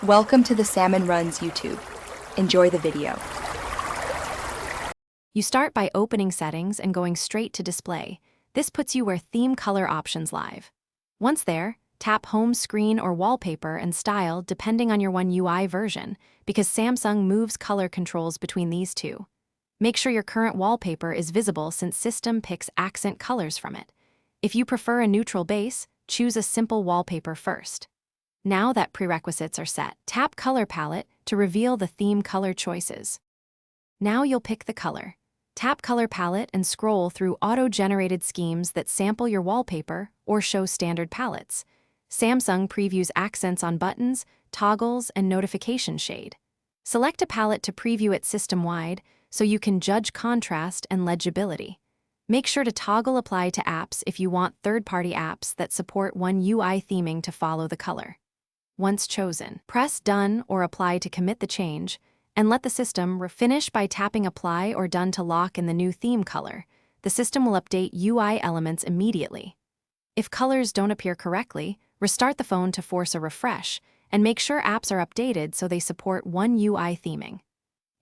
Welcome to the Salmon Runs YouTube. Enjoy the video. You start by opening Settings and going straight to Display. This puts you where Theme Color options live. Once there, tap Home Screen or Wallpaper and Style depending on your One UI version, because Samsung moves color controls between these two. Make sure your current wallpaper is visible since System picks accent colors from it. If you prefer a neutral base, choose a simple wallpaper first. Now that prerequisites are set, tap Color Palette to reveal the theme color choices. Now you'll pick the color. Tap Color Palette and scroll through auto-generated schemes that sample your wallpaper or show standard palettes. Samsung previews accents on buttons, toggles, and notification shade. Select a palette to preview it system-wide so you can judge contrast and legibility. Make sure to toggle Apply to Apps if you want third-party apps that support One UI theming to follow the color. Once chosen, press Done or Apply to commit the change, and let the system finish by tapping Apply or Done to lock in the new theme color. The system will update UI elements immediately. If colors don't appear correctly, restart the phone to force a refresh, and make sure apps are updated so they support One UI theming.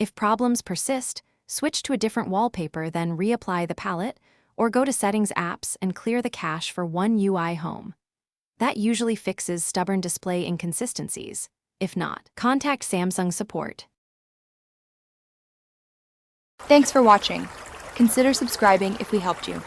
If problems persist, switch to a different wallpaper, then reapply the palette, or go to Settings Apps and clear the cache for One UI Home. That usually fixes stubborn display inconsistencies. If not, contact Samsung support. Thanks for watching. Consider subscribing if we helped you.